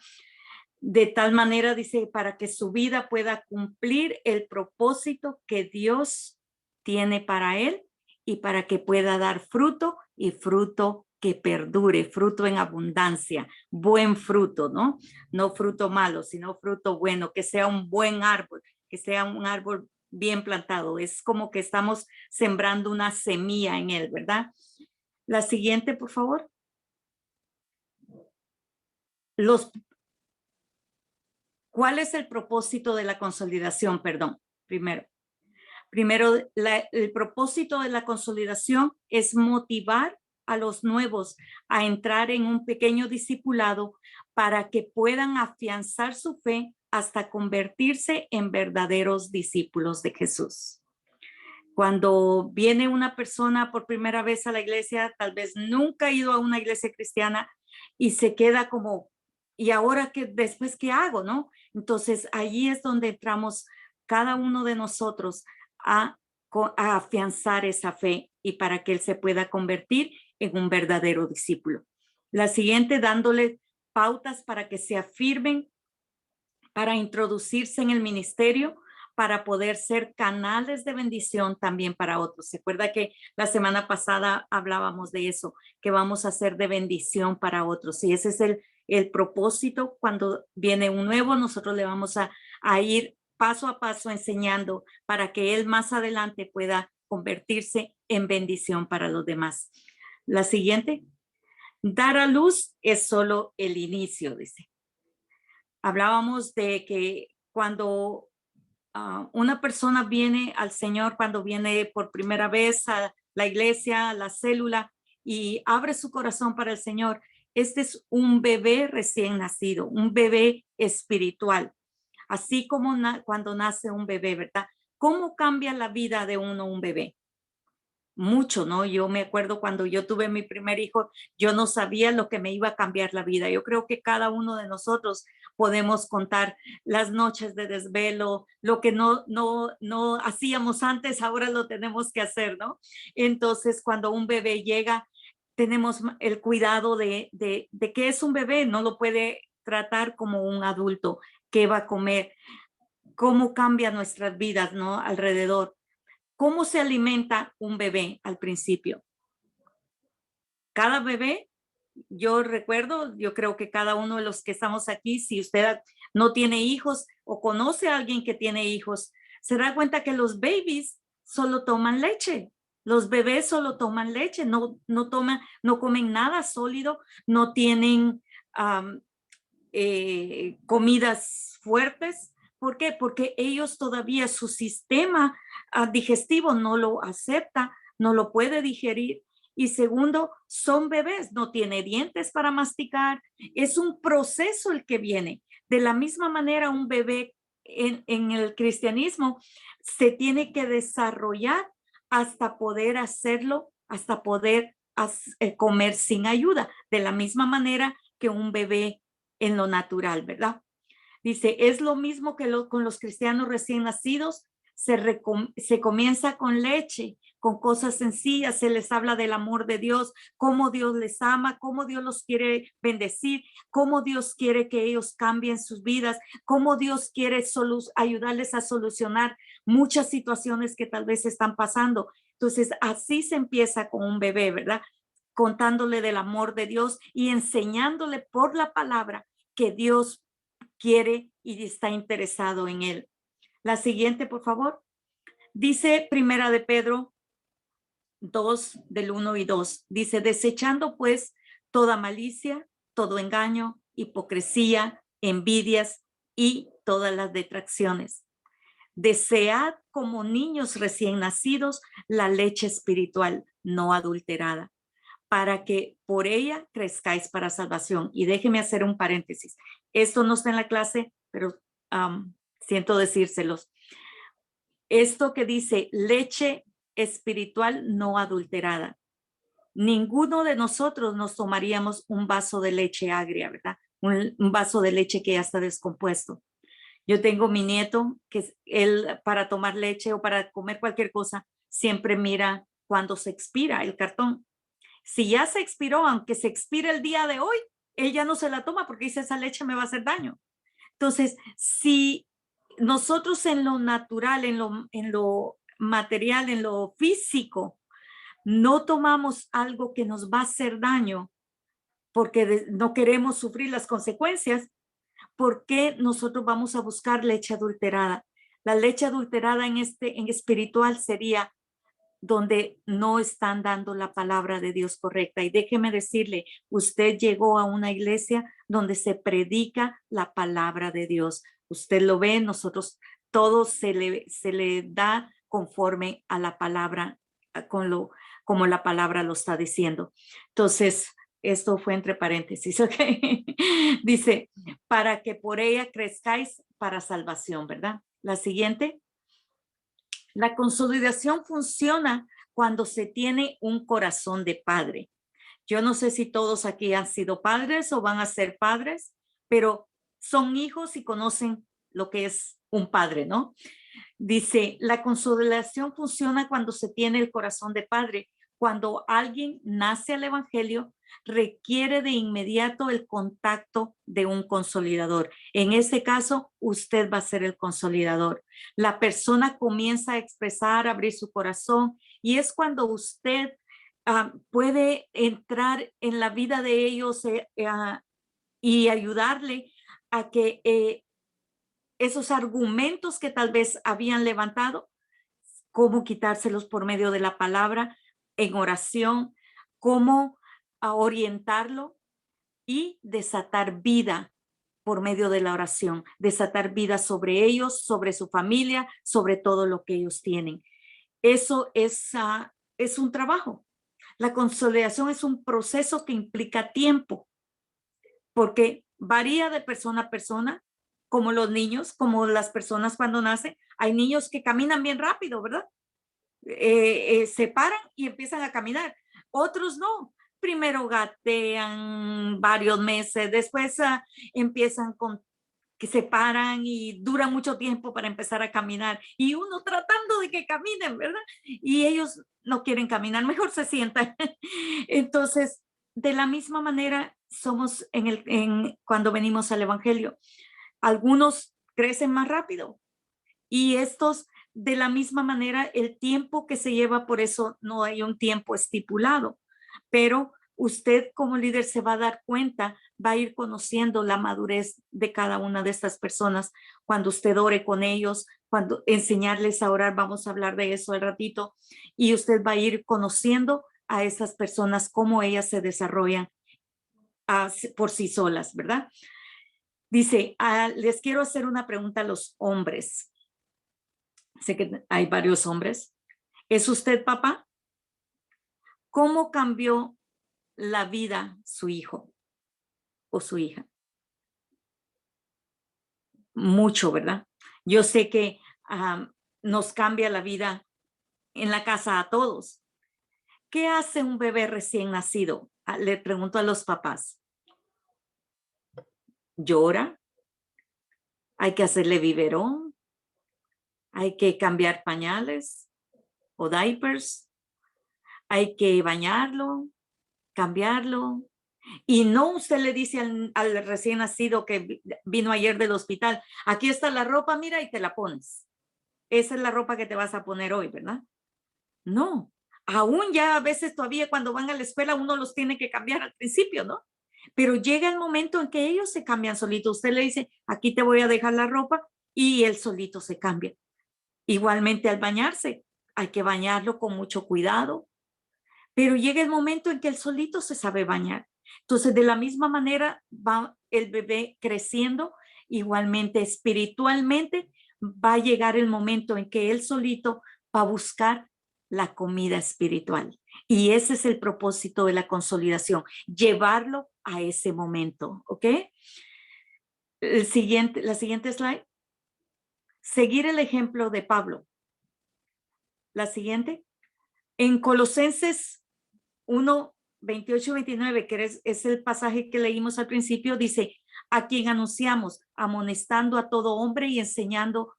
De tal manera, dice, para que su vida pueda cumplir el propósito que Dios tiene para él y para que pueda dar fruto y fruto que perdure, fruto en abundancia, buen fruto, ¿no? No fruto malo, sino fruto bueno, que sea un buen árbol, que sea un árbol bien plantado. Es como que estamos sembrando una semilla en él, ¿verdad? La siguiente, por favor. ¿Cuál es el propósito de la consolidación? Perdón, Primero, el propósito de la consolidación es motivar a los nuevos a entrar en un pequeño discipulado para que puedan afianzar su fe hasta convertirse en verdaderos discípulos de Jesús. Cuando viene una persona por primera vez a la iglesia, tal vez nunca ha ido a una iglesia cristiana y se queda como, ¿y ahora qué, después qué hago, no? Entonces, allí es donde entramos cada uno de nosotros a afianzar esa fe y para que él se pueda convertir en un verdadero discípulo. La siguiente, dándole pautas para que se afirmen, para introducirse en el ministerio, para poder ser canales de bendición también para otros. Se acuerda que la semana pasada hablábamos de eso, que vamos a ser de bendición para otros. Y ese es el propósito. Cuando viene un nuevo, nosotros le vamos a ir paso a paso enseñando para que él más adelante pueda convertirse en bendición para los demás. La siguiente. Dar a luz es solo el inicio, dice. Hablábamos de que cuando una persona viene al Señor, cuando viene por primera vez a la iglesia, a la célula, y abre su corazón para el Señor, este es un bebé recién nacido, un bebé espiritual, así como cuando nace un bebé, ¿verdad? ¿Cómo cambia la vida de uno un bebé? Mucho, ¿no? Yo me acuerdo cuando yo tuve mi primer hijo, yo no sabía lo que me iba a cambiar la vida. Yo creo que cada uno de nosotros podemos contar las noches de desvelo, lo que no hacíamos antes, ahora lo tenemos que hacer, ¿no? Entonces, cuando un bebé llega, tenemos el cuidado de que es un bebé, no lo puede tratar como un adulto, qué va a comer, cómo cambia nuestras vidas, ¿no? Alrededor. ¿Cómo se alimenta un bebé al principio? Cada bebé, yo recuerdo, yo creo que cada uno de los que estamos aquí, si usted no tiene hijos o conoce a alguien que tiene hijos, se da cuenta que los babies solo toman leche. Los bebés solo toman leche, no comen nada sólido, no tienen comidas fuertes. ¿Por qué? Porque ellos todavía su sistema digestivo no lo acepta, no lo puede digerir. Y segundo, son bebés, no tiene dientes para masticar. Es un proceso el que viene. De la misma manera, un bebé en el cristianismo se tiene que desarrollar hasta poder hacerlo, hasta poder comer sin ayuda. De la misma manera que un bebé en lo natural, ¿verdad? Dice, es lo mismo que con los cristianos recién nacidos, se comienza con leche, con cosas sencillas, se les habla del amor de Dios, cómo Dios les ama, cómo Dios los quiere bendecir, cómo Dios quiere que ellos cambien sus vidas, cómo Dios quiere ayudarles a solucionar muchas situaciones que tal vez están pasando. Entonces, así se empieza con un bebé, ¿verdad? Contándole del amor de Dios y enseñándole por la palabra que Dios quiere y está interesado en él. La siguiente, por favor. Dice Primera de Pedro 2, del 1 y 2. Dice, desechando pues toda malicia, todo engaño, hipocresía, envidias y todas las detracciones. Desead como niños recién nacidos la leche espiritual no adulterada, para que por ella crezcáis para salvación. Y déjeme hacer un paréntesis. Esto no está en la clase, pero siento decírselos. Esto que dice leche espiritual no adulterada. Ninguno de nosotros nos tomaríamos un vaso de leche agria, ¿verdad? Un vaso de leche que ya está descompuesto. Yo tengo mi nieto que él para tomar leche o para comer cualquier cosa siempre mira cuando se expira el cartón. Si ya se expiró, aunque se expire el día de hoy, él ya no se la toma porque dice esa leche me va a hacer daño. Entonces, si nosotros en lo natural, en lo material, en lo físico, no tomamos algo que nos va a hacer daño porque no queremos sufrir las consecuencias, ¿por qué nosotros vamos a buscar leche adulterada? La leche adulterada en espiritual sería donde no están dando la palabra de Dios correcta. Y déjeme decirle, usted llegó a una iglesia donde se predica la palabra de Dios. Usted lo ve, nosotros todo se le da conforme a la palabra, como la palabra lo está diciendo. Entonces, esto fue entre paréntesis, ¿ok? Dice, para que por ella crezcáis para salvación, ¿verdad? La siguiente. La consolidación funciona cuando se tiene un corazón de padre. Yo no sé si todos aquí han sido padres o van a ser padres, pero son hijos y conocen lo que es un padre, ¿no? Dice, la consolidación funciona cuando se tiene el corazón de padre. Cuando alguien nace al evangelio, requiere de inmediato el contacto de un consolidador. En este caso, usted va a ser el consolidador. La persona comienza a expresar, a abrir su corazón, y es cuando usted puede entrar en la vida de ellos y ayudarle a que esos argumentos que tal vez habían levantado, cómo quitárselos por medio de la palabra, en oración, cómo orientarlo y desatar vida por medio de la oración, desatar vida sobre ellos, sobre su familia, sobre todo lo que ellos tienen. Eso es un trabajo. La consolidación es un proceso que implica tiempo, porque varía de persona a persona, como los niños, como las personas cuando nacen. Hay niños que caminan bien rápido, ¿verdad? Se paran y empiezan a caminar. Otros no. Primero gatean varios meses, después empiezan que se paran y duran mucho tiempo para empezar a caminar. Y uno tratando de que caminen, ¿verdad? Y ellos no quieren caminar, mejor se sientan. Entonces, de la misma manera somos cuando venimos al evangelio. Algunos crecen más rápido y estos de la misma manera el tiempo que se lleva, por eso no hay un tiempo estipulado, pero usted como líder se va a dar cuenta, va a ir conociendo la madurez de cada una de estas personas cuando usted ore con ellos, cuando enseñarles a orar, vamos a hablar de eso al ratito, y usted va a ir conociendo a esas personas, cómo ellas se desarrollan por sí solas, ¿verdad? Dice, les quiero hacer una pregunta a los hombres. Sé que hay varios hombres. ¿Es usted papá? ¿Cómo cambió la vida su hijo o su hija? Mucho, ¿verdad? Yo sé que nos cambia la vida en la casa a todos. ¿Qué hace un bebé recién nacido? Le pregunto a los papás. ¿Llora? ¿Hay que hacerle biberón? ¿Hay que cambiar pañales o diapers? Hay que bañarlo, cambiarlo. Y no usted le dice al recién nacido que vino ayer del hospital, aquí está la ropa, mira, y te la pones. Esa es la ropa que te vas a poner hoy, ¿verdad? No, aún ya a veces todavía cuando van a la escuela uno los tiene que cambiar al principio, ¿no? Pero llega el momento en que ellos se cambian solitos. Usted le dice, aquí te voy a dejar la ropa y él solito se cambia. Igualmente al bañarse, hay que bañarlo con mucho cuidado, pero llega el momento en que él solito se sabe bañar. Entonces, de la misma manera va el bebé creciendo, igualmente espiritualmente va a llegar el momento en que él solito va a buscar la comida espiritual. Y ese es el propósito de la consolidación, llevarlo a ese momento, ¿ok? La siguiente slide. Seguir el ejemplo de Pablo. La siguiente. En Colosenses 1, 28 y 29, que es el pasaje que leímos al principio, dice, a quien anunciamos, amonestando a todo hombre y enseñando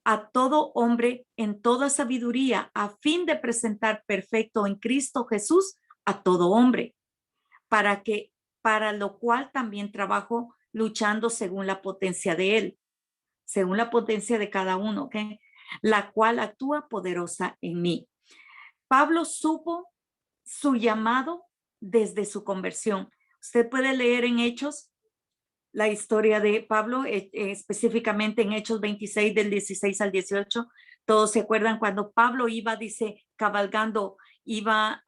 a todo hombre en toda sabiduría, a fin de presentar perfecto en Cristo Jesús a todo hombre, para lo cual también trabajo luchando según la potencia de él, según la potencia de cada uno, ¿ok? La cual actúa poderosa en mí. Pablo supo su llamado desde su conversión. Usted puede leer en Hechos la historia de Pablo, específicamente en Hechos 26 del 16 al 18. Todos se acuerdan cuando Pablo iba, dice, cabalgando, iba,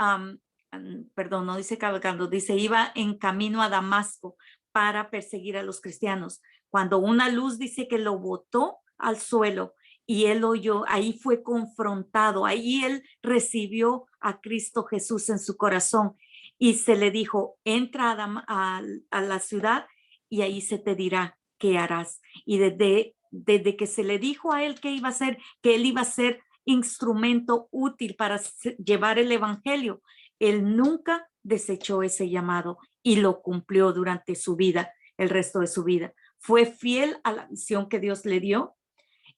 perdón, no dice cabalgando, dice, iba en camino a Damasco para perseguir a los cristianos. Cuando una luz dice que lo botó al suelo y él oyó, ahí fue confrontado, ahí él recibió a Cristo Jesús en su corazón y se le dijo, entra a la ciudad y ahí se te dirá qué harás. Y desde que se le dijo a él que iba a ser, que él iba a ser instrumento útil para llevar el evangelio, él nunca desechó ese llamado y lo cumplió durante su vida, el resto de su vida. Fue fiel a la misión que Dios le dio.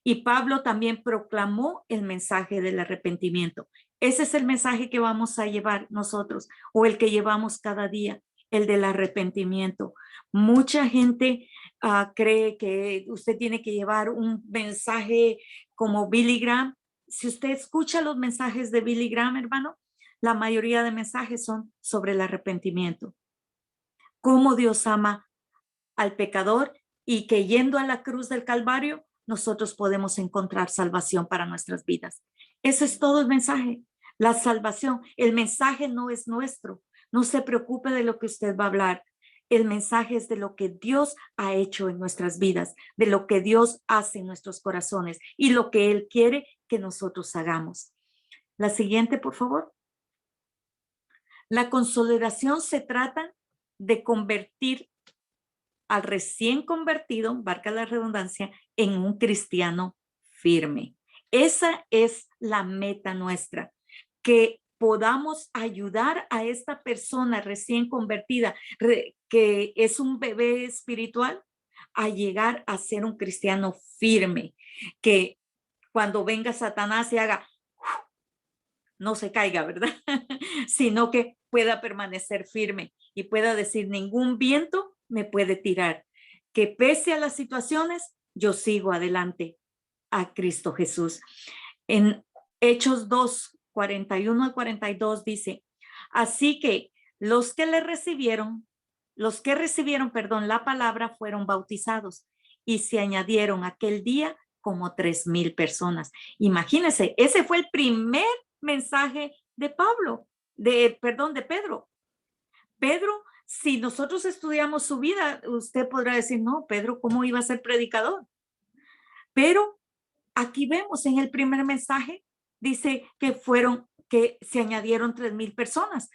Y Pablo también proclamó el mensaje del arrepentimiento. Ese es el mensaje que vamos a llevar nosotros o el que llevamos cada día, el del arrepentimiento. Mucha gente cree que usted tiene que llevar un mensaje como Billy Graham. Si usted escucha los mensajes de Billy Graham, hermano, la mayoría de mensajes son sobre el arrepentimiento. Cómo Dios ama al pecador y que yendo a la cruz del Calvario, nosotros podemos encontrar salvación para nuestras vidas. Ese es todo el mensaje, la salvación. El mensaje no es nuestro. No se preocupe de lo que usted va a hablar. El mensaje es de lo que Dios ha hecho en nuestras vidas, de lo que Dios hace en nuestros corazones y lo que Él quiere que nosotros hagamos. La siguiente, por favor. La consolidación se trata de convertir al recién convertido, marca la redundancia, en un cristiano firme. Esa es la meta nuestra, que podamos ayudar a esta persona recién convertida, que es un bebé espiritual, a llegar a ser un cristiano firme, que cuando venga Satanás se haga, no se caiga, ¿verdad? Sino que pueda permanecer firme y pueda decir, ningún viento me puede tirar, que pese a las situaciones, yo sigo adelante a Cristo Jesús. En Hechos 2, 41 al 42 dice, así que los que recibieron, perdón, la palabra fueron bautizados y se añadieron aquel día como 3,000 personas. Imagínense, ese fue el primer mensaje de de Pedro. Pedro, si nosotros estudiamos su vida, usted podrá decir, no, Pedro, ¿cómo iba a ser predicador? Pero aquí vemos en el primer mensaje, dice que se añadieron 3,000 personas.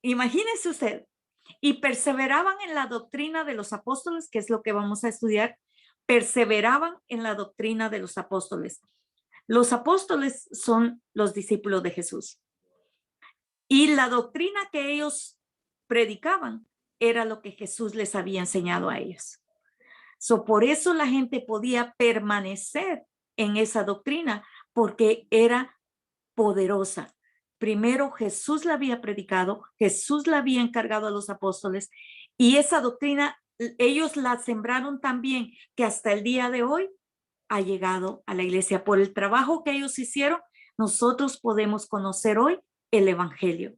Imagínense usted, y perseveraban en la doctrina de los apóstoles, que es lo que vamos a estudiar, perseveraban en la doctrina de los apóstoles. Los apóstoles son los discípulos de Jesús. Y la doctrina que ellos predicaban era lo que Jesús les había enseñado a ellos. Por eso la gente podía permanecer en esa doctrina, porque era poderosa. primero Jesús la había predicado, Jesús la había encargado a los apóstoles, y esa doctrina ellos la sembraron también, que hasta el día de hoy ha llegado a la iglesia. Por el trabajo que ellos hicieron, nosotros podemos conocer hoy el evangelio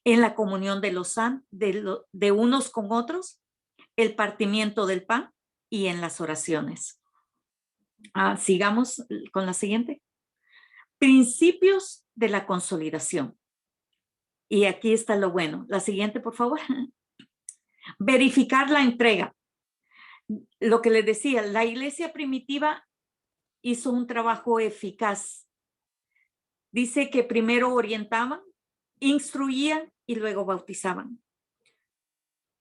en la comunión de los de unos con otros, el partimiento del pan y en las oraciones. Sigamos con la siguiente. Principios de la consolidación. Y aquí está lo bueno. La siguiente, por favor. Verificar la entrega. Lo que les decía, la iglesia primitiva hizo un trabajo eficaz. Dice que primero orientaban, instruían y luego bautizaban.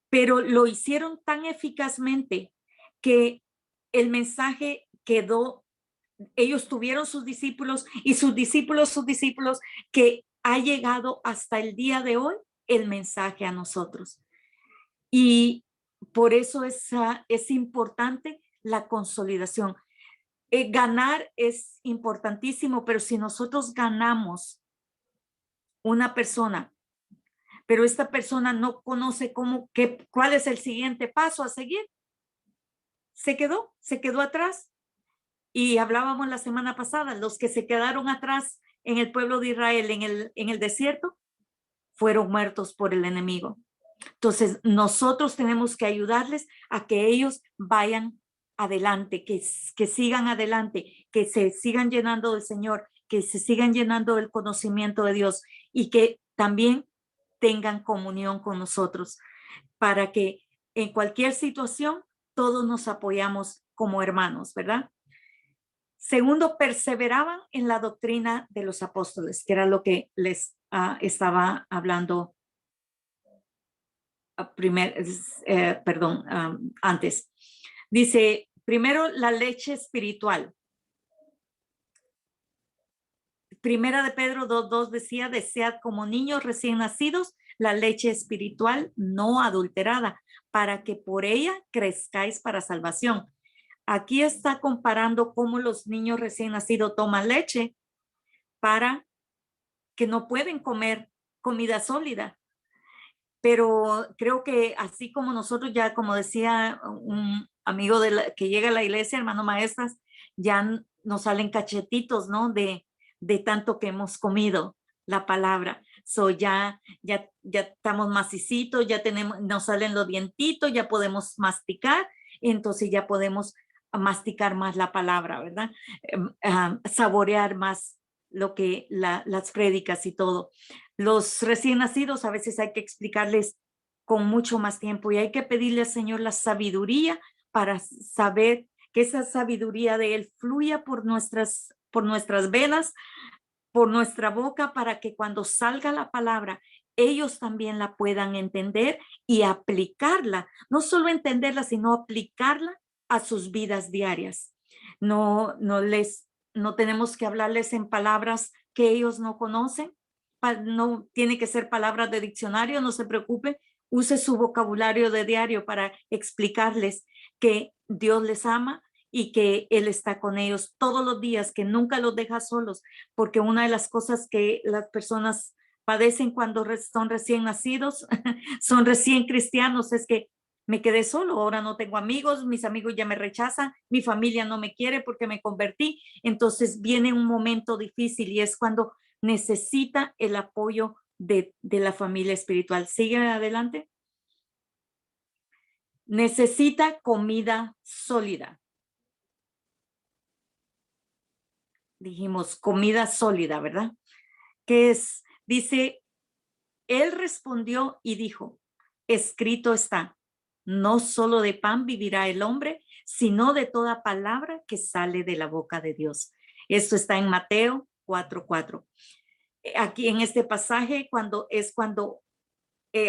Pero lo hicieron tan eficazmente que el mensaje quedó, ellos tuvieron sus discípulos y sus discípulos, que ha llegado hasta el día de hoy el mensaje a nosotros. Y por eso es importante la consolidación. Ganar es importantísimo, pero si nosotros ganamos una persona, pero esta persona no conoce cuál es el siguiente paso a seguir, se quedó atrás. Y hablábamos la semana pasada, los que se quedaron atrás en el pueblo de Israel en el desierto fueron muertos por el enemigo. Entonces, nosotros tenemos que ayudarles a que ellos vayan adelante, que sigan adelante, que se sigan llenando del Señor, que se sigan llenando del conocimiento de Dios y que también tengan comunión con nosotros para que en cualquier situación todos nos apoyamos como hermanos, ¿verdad? Segundo, perseveraban en la doctrina de los apóstoles, que era lo que les estaba hablando antes. Dice, primero la leche espiritual. Primera de Pedro 2:2 decía, desead como niños recién nacidos la leche espiritual no adulterada, para que por ella crezcáis para salvación. Aquí está comparando cómo los niños recién nacidos toman leche para que no pueden comer comida sólida. Pero creo que así como nosotros ya, como decía un amigo que llega a la iglesia, hermano Maestras, ya nos salen cachetitos, ¿no? De tanto que hemos comido la palabra. Ya estamos macicitos, ya nos salen los dientitos, ya podemos masticar, entonces ya podemos masticar más la palabra, ¿verdad? Saborear más lo que las prédicas y todo. Los recién nacidos a veces hay que explicarles con mucho más tiempo y hay que pedirle al Señor la sabiduría para saber que esa sabiduría de Él fluya por nuestras venas, por nuestra boca, para que cuando salga la palabra, ellos también la puedan entender y aplicarla. No solo entenderla, sino aplicarla a sus vidas diarias. No tenemos que hablarles en palabras que ellos no conocen. No tiene que ser palabras de diccionario, no se preocupe. Use su vocabulario de diario para explicarles que Dios les ama y que Él está con ellos todos los días, que nunca los deja solos, porque una de las cosas que las personas padecen cuando son recién nacidos, son recién cristianos, es que me quedé solo, ahora no tengo amigos, mis amigos ya me rechazan, mi familia no me quiere porque me convertí. Entonces viene un momento difícil y es cuando necesita el apoyo de la familia espiritual. Sigue adelante. Necesita comida sólida. Dijimos comida sólida, ¿verdad? ¿Qué es? Dice, él respondió y dijo, escrito está, no solo de pan vivirá el hombre, sino de toda palabra que sale de la boca de Dios. Esto está en Mateo 4:4. Aquí en este pasaje,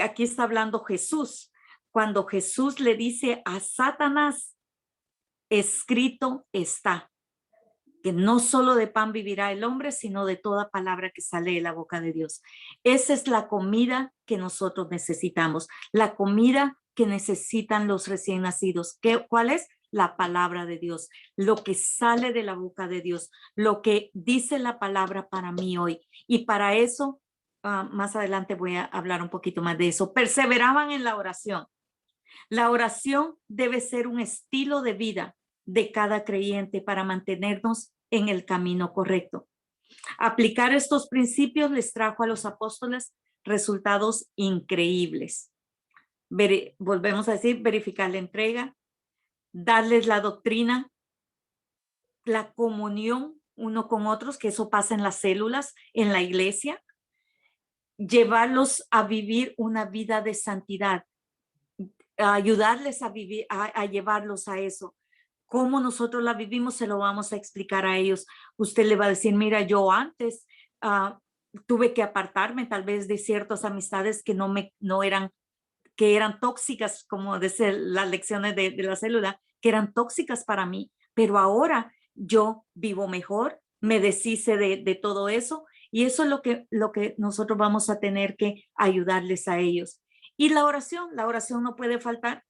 aquí está hablando Jesús, cuando Jesús le dice a Satanás, escrito está, que no solo de pan vivirá el hombre, sino de toda palabra que sale de la boca de Dios. Esa es la comida que nosotros necesitamos, la comida que necesitan los recién nacidos. ¿Cuál es? La palabra de Dios, lo que sale de la boca de Dios, lo que dice la palabra para mí hoy. Y para eso más adelante voy a hablar un poquito más de eso. Perseveraban en la oración. La oración debe ser un estilo de vida de cada creyente para mantenernos en el camino correcto. Aplicar estos principios les trajo a los apóstoles resultados increíbles. Volvemos a decir, verificar la entrega, darles la doctrina, la comunión uno con otros, que eso pasa en las células, en la iglesia, llevarlos a vivir una vida de santidad, ayudarles a vivir, a llevarlos a eso. Cómo nosotros la vivimos, se lo vamos a explicar a ellos. Usted le va a decir, mira, yo antes tuve que apartarme tal vez de ciertas amistades que que eran tóxicas, como dicen las lecciones de la célula, que eran tóxicas para mí, pero ahora yo vivo mejor, me deshice de todo eso, y eso es lo que nosotros vamos a tener que ayudarles a ellos. Y la oración no puede faltar.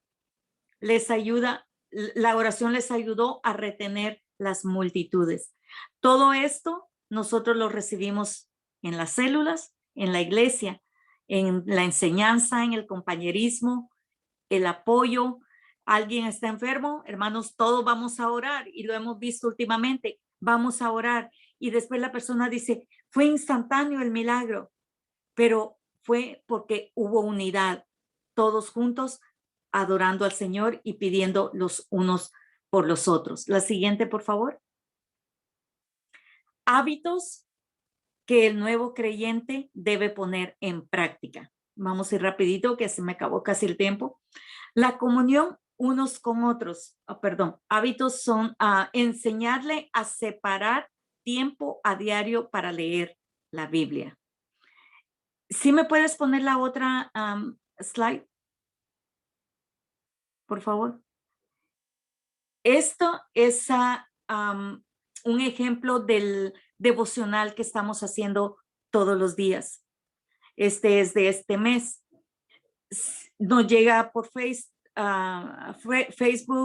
La oración les ayudó a retener las multitudes. Todo esto nosotros lo recibimos en las células, en la iglesia, en la enseñanza, en el compañerismo, el apoyo. Alguien está enfermo, hermanos, todos vamos a orar, y lo hemos visto últimamente, vamos a orar, y después la persona dice, fue instantáneo el milagro, pero fue porque hubo unidad, todos juntos adorando al Señor y pidiendo los unos por los otros. La siguiente, por favor. Hábitos que el nuevo creyente debe poner en práctica. Vamos a ir rapidito, que se me acabó casi el tiempo. La comunión unos con otros, hábitos son enseñarle a separar tiempo a diario para leer la Biblia. ¿Sí me puedes poner la otra slide? Por favor. Esto es un ejemplo del devocional que estamos haciendo todos los días. Este es de este mes. Nos llega por Facebook,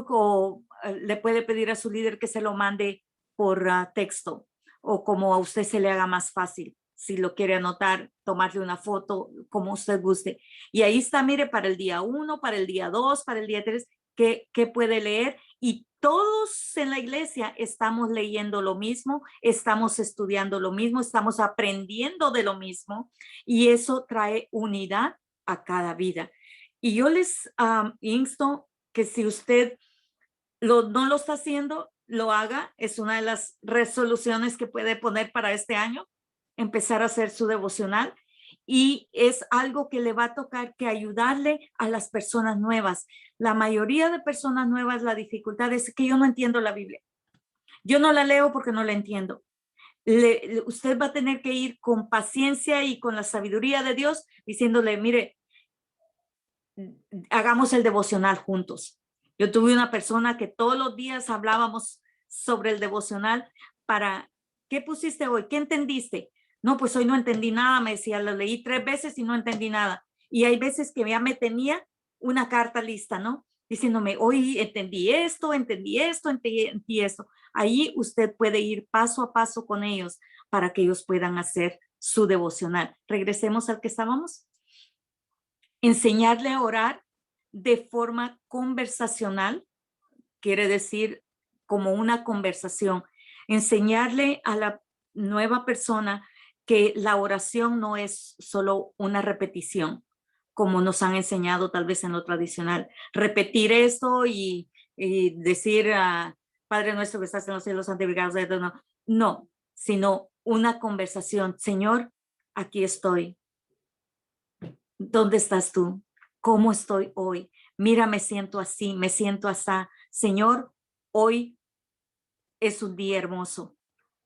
o le puede pedir a su líder que se lo mande por texto, o como a usted se le haga más fácil. Si lo quiere anotar, tomarle una foto, como usted guste. Y ahí está, mire, para el día 1, para el día 2, para el día 3, que puede leer. Y todos en la iglesia estamos leyendo lo mismo, estamos estudiando lo mismo, estamos aprendiendo de lo mismo, y eso trae unidad a cada vida. Y yo les insto que si usted no lo está haciendo, lo haga. Es una de las resoluciones que puede poner para este año, empezar a hacer su devocional. Y es algo que le va a tocar que ayudarle a las personas nuevas. La mayoría de personas nuevas, la dificultad es que yo no entiendo la Biblia. Yo no la leo porque no la entiendo. Usted va a tener que ir con paciencia y con la sabiduría de Dios, diciéndole, mire, hagamos el devocional juntos. Yo tuve una persona que todos los días hablábamos sobre el devocional. ¿Qué pusiste hoy? ¿Qué entendiste? No, pues hoy no entendí nada, me decía, lo leí 3 veces y no entendí nada. Y hay veces que ya me tenía una carta lista, ¿no? Diciéndome, hoy entendí esto, entendí esto. Ahí usted puede ir paso a paso con ellos para que ellos puedan hacer su devocional. Regresemos al que estábamos. Enseñarle a orar de forma conversacional, quiere decir como una conversación. Enseñarle a la nueva persona que la oración no es solo una repetición, como nos han enseñado tal vez en lo tradicional. Repetir esto y decir, Padre nuestro que estás en los cielos, santificado. No, sino una conversación. Señor, aquí estoy. ¿Dónde estás tú? ¿Cómo estoy hoy? Mira, me siento así, me siento así. Señor, hoy es un día hermoso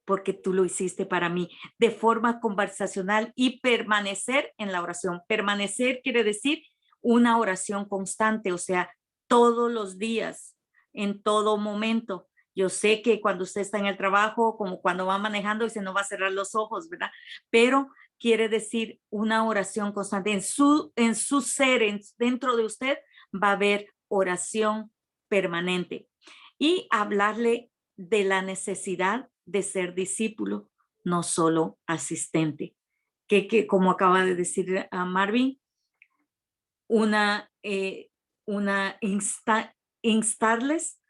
porque tú lo hiciste para mí, de forma conversacional, y permanecer en la oración. Permanecer quiere decir una oración constante, o sea, todos los días, en todo momento. Yo sé que cuando usted está en el trabajo, como cuando va manejando, y se no va a cerrar los ojos, ¿verdad? Pero quiere decir una oración constante. En su ser, dentro de usted, va a haber oración permanente. Y hablarle de la necesidad de ser discípulo, no solo asistente. que como acaba de decir Marvin, instarles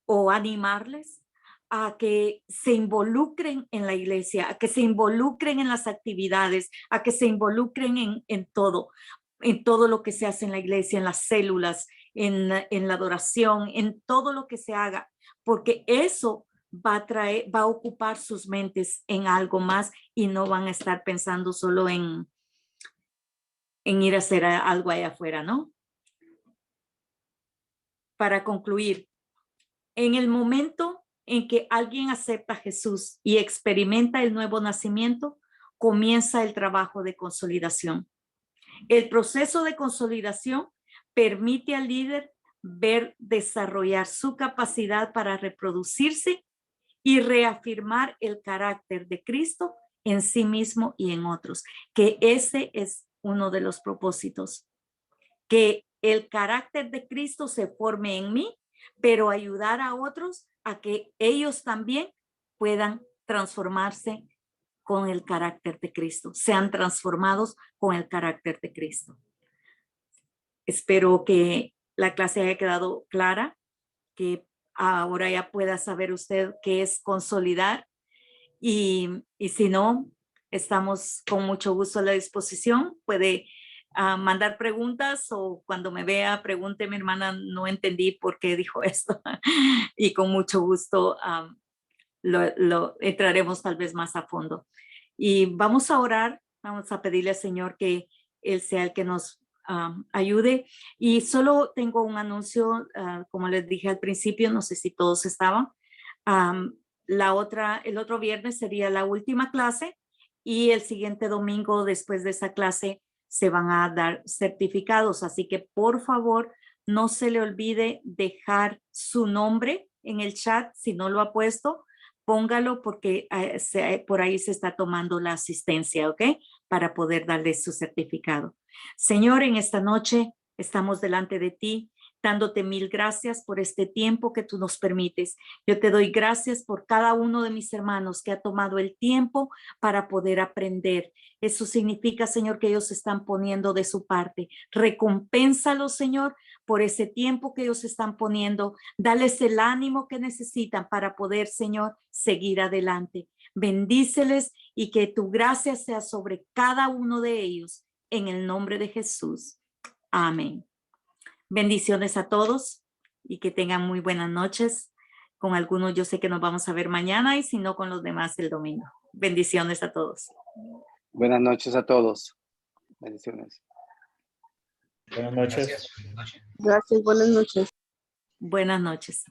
o animarles a que se involucren en la iglesia, a que se involucren en las actividades, a que se involucren en todo lo que se hace en la iglesia, en las células, en la adoración, en todo lo que se haga, porque eso va a ocupar sus mentes en algo más y no van a estar pensando solo en ir a hacer algo allá afuera, ¿no? Para concluir, en el momento en que alguien acepta a Jesús y experimenta el nuevo nacimiento, comienza el trabajo de consolidación. El proceso de consolidación permite al líder ver desarrollar su capacidad para reproducirse y reafirmar el carácter de Cristo en sí mismo y en otros, que ese es uno de los propósitos, que el carácter de Cristo se forme en mí, pero ayudar a otros a que ellos también puedan transformarse con el carácter de Cristo, sean transformados con el carácter de Cristo. Espero que la clase haya quedado clara, que ahora ya pueda saber usted qué es consolidar y si no, estamos con mucho gusto a la disposición. Puede mandar preguntas o cuando me vea pregunte, mi hermana, no entendí por qué dijo esto y con mucho gusto lo entraremos tal vez más a fondo. Y vamos a orar, vamos a pedirle al Señor que Él sea el que nos ayude. Y solo tengo un anuncio, como les dije al principio, no sé si todos estaban. El otro viernes sería la última clase y el siguiente domingo después de esa clase se van a dar certificados. Así que por favor, no se le olvide dejar su nombre en el chat si no lo ha puesto. Póngalo porque por ahí se está tomando la asistencia, ¿ok? Para poder darle su certificado. Señor, en esta noche estamos delante de ti, dándote mil gracias por este tiempo que tú nos permites. Yo te doy gracias por cada uno de mis hermanos que ha tomado el tiempo para poder aprender. Eso significa, Señor, que ellos están poniendo de su parte. Recompénsalos, Señor, por ese tiempo que ellos están poniendo. Dales el ánimo que necesitan para poder, Señor, seguir adelante. Bendíceles y que tu gracia sea sobre cada uno de ellos. En el nombre de Jesús. Amén. Bendiciones a todos y que tengan muy buenas noches. Con algunos yo sé que nos vamos a ver mañana y si no con los demás el domingo. Bendiciones a todos. Buenas noches a todos. Bendiciones. Buenas noches. Gracias, buenas noches. Buenas noches.